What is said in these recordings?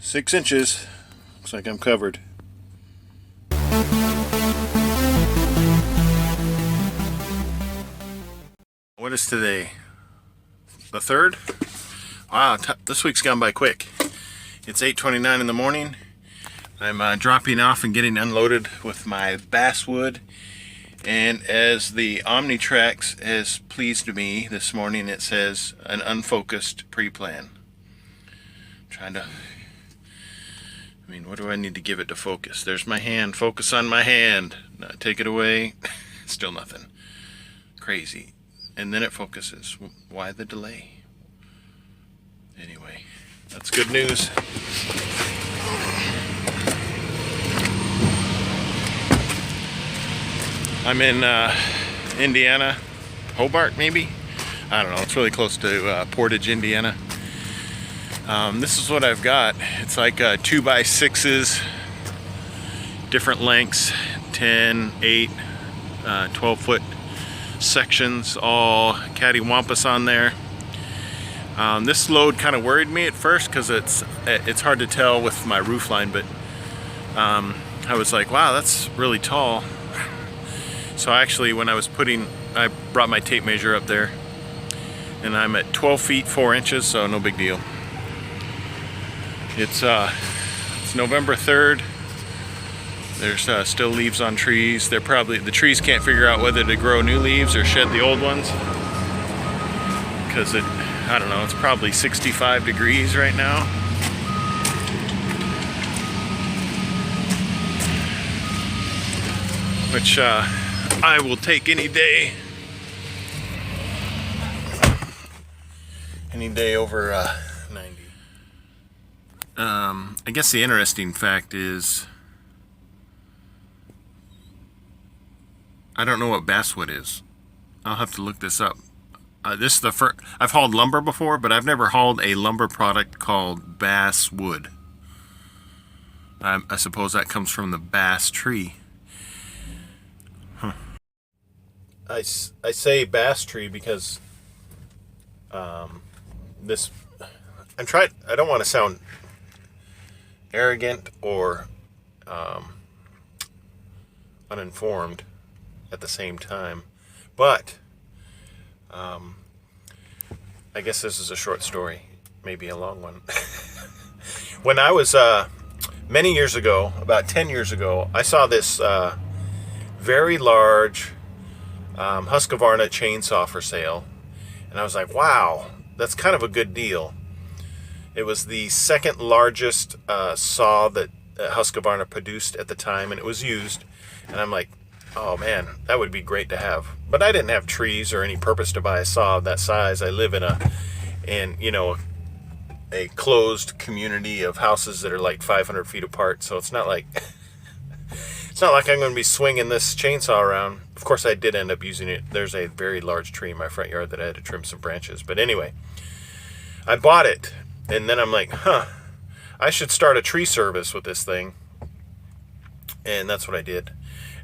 6 inches. Looks like I'm covered. What is today? The 3rd? Wow, this week's gone by quick. It's 8:29 in the morning. I'm dropping off and getting unloaded with my basswood. And as the OmniTrax has pleased me this morning, it says an unfocused pre-plan. Trying to, what do I need to give it to focus? There's my hand. Focus on my hand. Take it away. Still nothing. Crazy. And then it focuses. Why the delay? Anyway, that's good news. I'm in Indiana, Hobart maybe? I don't know, it's really close to Portage, Indiana. This is what I've got. It's like 2x6s, different lengths, 10, 8, 12 foot sections, all cattywampus on there. This load kind of worried me at first because it's hard to tell with my roof line, but I was like, wow, that's really tall. So actually, when I brought my tape measure up there, and I'm at 12 feet 4 inches, so no big deal. It's November 3rd. There's still leaves on trees. The trees can't figure out whether to grow new leaves or shed the old ones, because I don't know, it's probably 65 degrees right now. Which I will take any day. Any day over 90. I guess the interesting fact is, I don't know what basswood is. I'll have to look this up. This is the first. I've hauled lumber before, but I've never hauled a lumber product called basswood. I suppose that comes from the bass tree. I say bass tree because I don't want to sound arrogant or uninformed at the same time, but I guess this is a short story, maybe a long one. When I was many years ago, about 10 years ago, I saw this very large Husqvarna chainsaw for sale, and I was like, wow, that's kind of a good deal. It was the second largest saw that Husqvarna produced at the time, and it was used, and I'm like, oh man, that would be great to have. But I didn't have trees or any purpose to buy a saw of that size. I live in a closed community of houses that are like 500 feet apart, so it's not like I'm going to be swinging this chainsaw around. Of course, I did end up using it. There's a very large tree in my front yard that I had to trim some branches. But anyway, I bought it, and then I'm like, I should start a tree service with this thing. And that's what I did.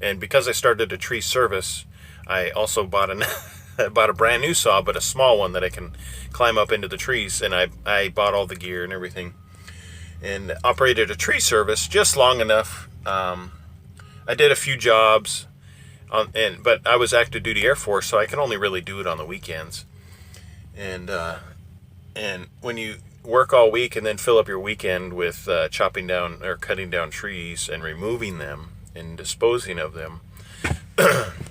And because I started a tree service, I also bought a brand new saw, but a small one that I can climb up into the trees. And I bought all the gear and everything, and operated a tree service just long enough. I did a few jobs, but I was active duty Air Force, so I can only really do it on the weekends. And when you work all week and then fill up your weekend with chopping down or cutting down trees and removing them and disposing of them,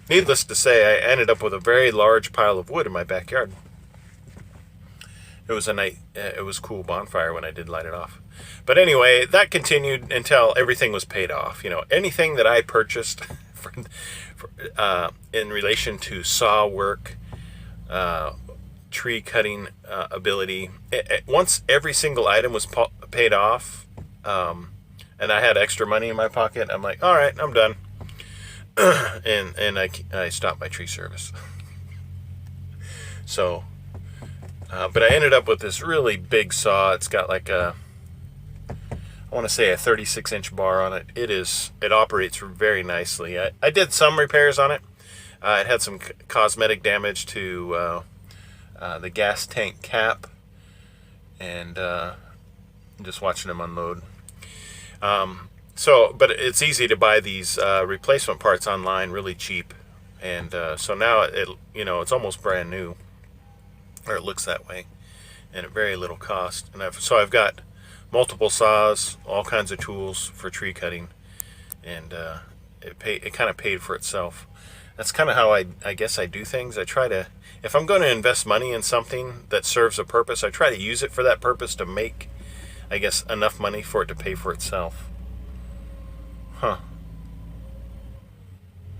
needless to say, I ended up with a very large pile of wood in my backyard. It was it was a cool bonfire when I did light it off. But anyway, that continued until everything was paid off. Anything that I purchased in relation to saw work, tree cutting ability, once every single item was paid off, and I had extra money in my pocket, I'm like, all right, I'm done. and I stopped my tree service. So, but I ended up with this really big saw. It's got like I want to say a 36-inch bar on it. It operates very nicely. I did some repairs on it. It had some cosmetic damage to the gas tank cap, and just watching them unload. But it's easy to buy these replacement parts online really cheap. And so now it's almost brand new, or it looks that way, and at very little cost. And I've got multiple saws, all kinds of tools for tree cutting, and it kind of paid for itself. That's kind of how I guess I do things. I try to, if I'm going to invest money in something that serves a purpose, I try to use it for that purpose to make, I guess, enough money for it to pay for itself. Huh.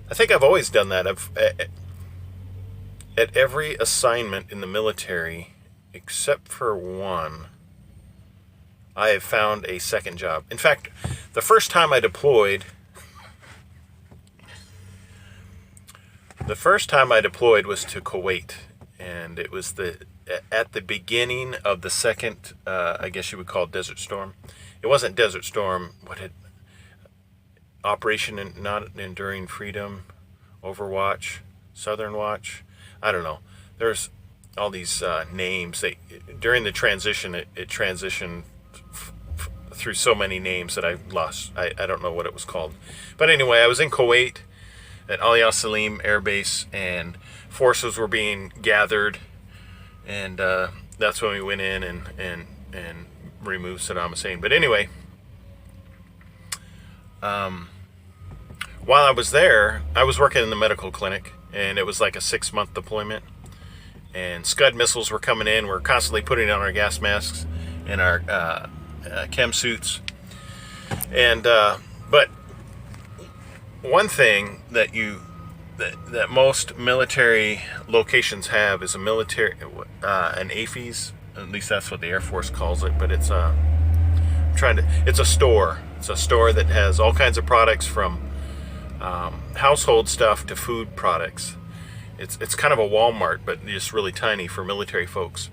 I think I've always done that. At every assignment in the military, except for one, I have found a second job. In fact, the first time I deployed was to Kuwait, and it was at the beginning of the second, I guess you would call it Desert Storm. It wasn't Desert Storm. Operation Not Enduring Freedom, Overwatch, Southern Watch. I don't know. There's all these names. During the transition, it transitioned through so many names that I lost. I don't know what it was called. But anyway, I was in Kuwait at Al Salim Air Base, and forces were being gathered, and that's when we went in and removed Saddam Hussein. But anyway, while I was there, I was working in the medical clinic, and it was like a 6-month deployment, and Scud missiles were coming in. We're constantly putting on our gas masks and our chem suits, and but one thing that most military locations have is an AFES. At least that's what the Air Force calls it. But it's it's a store. It's a store that has all kinds of products, from household stuff to food products. It's kind of a Walmart, but just really tiny for military folks.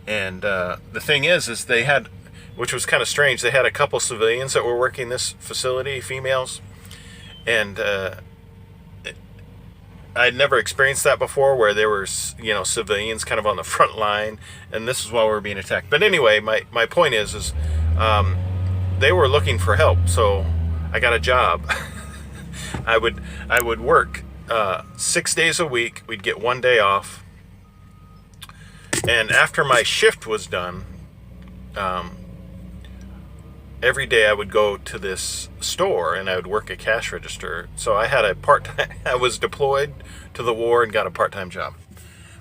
And the thing is they had, which was kind of strange, they had a couple civilians that were working this facility, females. And I'd never experienced that before, where there were, civilians kind of on the front line, and this is while we were being attacked. But anyway, my point is they were looking for help, so I got a job. I would work 6 days a week. We'd get 1 day off, and after my shift was done, every day I would go to this store and I would work a cash register. So I had a part-time, I was deployed to the war and got a part-time job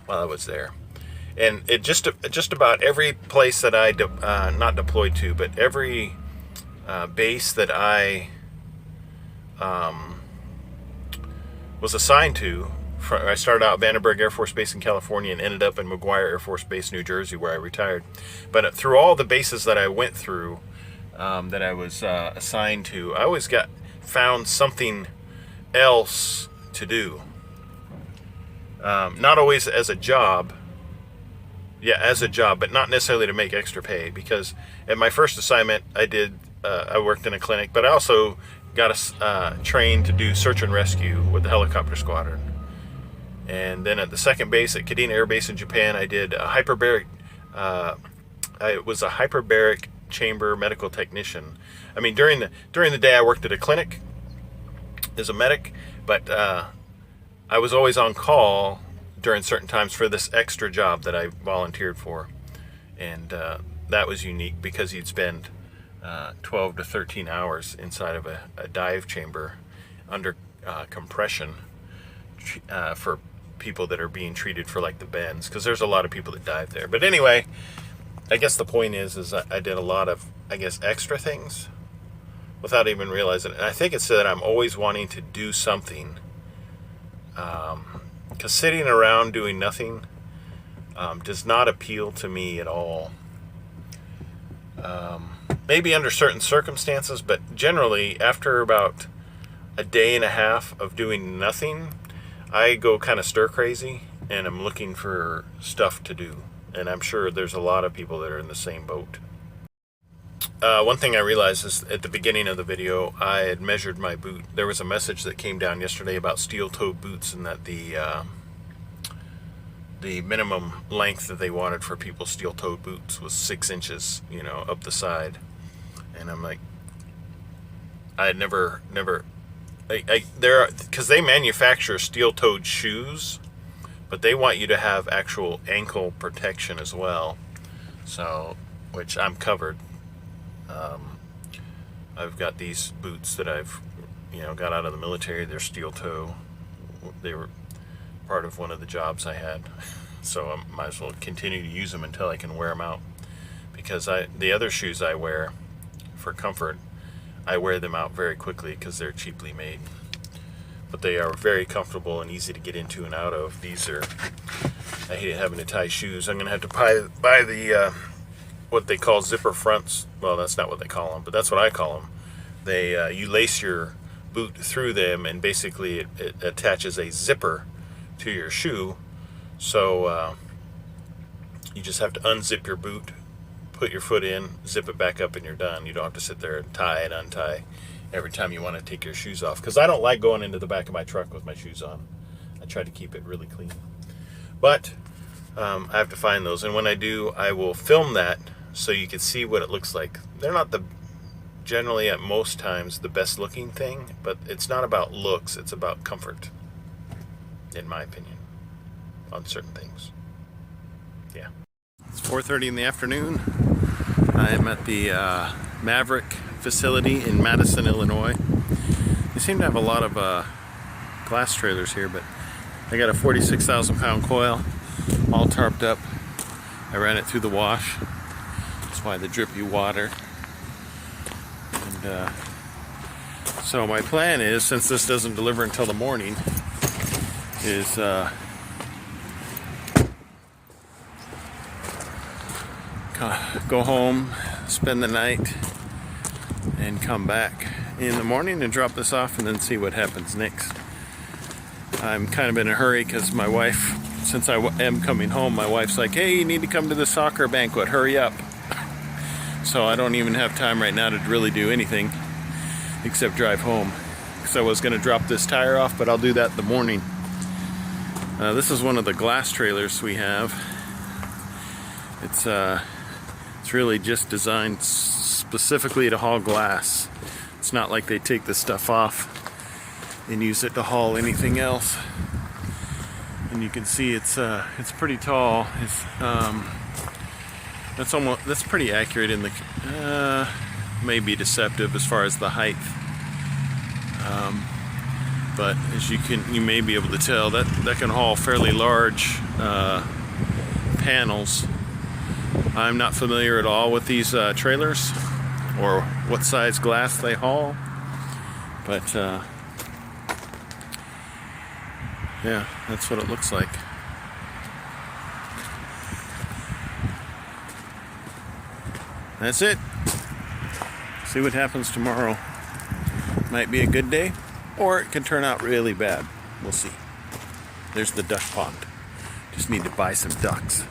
while I was there. And it just about every place that I, not deployed to, but every base that I was assigned to, I started out at Vandenberg Air Force Base in California and ended up in McGuire Air Force Base, New Jersey, where I retired. But through all the bases that I went through, that I was assigned to, I always found something else to do. Not always as a job. Yeah, as a job, but not necessarily to make extra pay. Because at my first assignment, I worked in a clinic, but I also got trained to do search and rescue with the helicopter squadron. And then at the second base at Kadena Air Base in Japan, I did a hyperbaric. I was a hyperbaric chamber medical technician. I mean, during the day I worked at a clinic as a medic, but I was always on call during certain times for this extra job that I volunteered for, and that was unique because you'd spend 12 to 13 hours inside of a dive chamber under compression for people that are being treated for like the bends, because there's a lot of people that dive there. But anyway, I guess the point is I did a lot of, I guess, extra things without even realizing it. And I think it's that I'm always wanting to do something, because sitting around doing nothing does not appeal to me at all. Maybe under certain circumstances, but generally after about a day and a half of doing nothing, I go kind of stir crazy and I'm looking for stuff to do. And I'm sure there's a lot of people that are in the same boat. One thing I realized is at the beginning of the video, I had measured my boot. There was a message that came down yesterday about steel-toed boots, and that the the minimum length that they wanted for people's steel-toed boots was 6 inches, you know, up the side. And I'm like, I had never, because they manufacture steel-toed shoes, but they want you to have actual ankle protection as well. So, which I'm covered. I've got these boots that I've, you know, got out of the military. They're steel-toe. They were part of one of the jobs I had, so I might as well continue to use them until I can wear them out. Because the other shoes I wear for comfort, I wear them out very quickly because they're cheaply made. But they are very comfortable and easy to get into and out of. These are, I hate having to tie shoes. I'm gonna have to buy the what they call zipper fronts. Well, that's not what they call them, but that's what I call them. They you lace your boot through them, and basically it attaches a zipper to your shoe. So you just have to unzip your boot, put your foot in, zip it back up, and you're done. You don't have to sit there and tie and untie every time you want to take your shoes off. Because I don't like going into the back of my truck with my shoes on. I try to keep it really clean. But I have to find those, and when I do, I will film that so you can see what it looks like. They're not generally at most times the best looking thing, but it's not about looks, it's about comfort, in my opinion, on certain things. Yeah. It's 4:30 in the afternoon. I am at the Maverick facility in Madison, Illinois. They seem to have a lot of glass trailers here, but I got a 46,000 pound coil all tarped up. I ran it through the wash. That's why the drippy water. And so my plan is, since this doesn't deliver until the morning, is go home, spend the night, and come back in the morning and drop this off, and then see what happens next. I'm kind of in a hurry because my wife, since I am coming home, my wife's like, hey, you need to come to the soccer banquet, hurry up. So I don't even have time right now to really do anything except drive home. Because I was going to drop this tire off, but I'll do that in the morning. This is one of the glass trailers we have. It's really just designed specifically to haul glass. It's not like they take the stuff off and use it to haul anything else. And you can see it's pretty tall. That's pretty accurate in the may be deceptive as far as the height. But as you may be able to tell, that can haul fairly large panels. I'm not familiar at all with these trailers or what size glass they haul, but yeah, that's what it looks like. That's it. See what happens tomorrow. Might be a good day, or it can turn out really bad. We'll see. There's the duck pond. Just need to buy some ducks.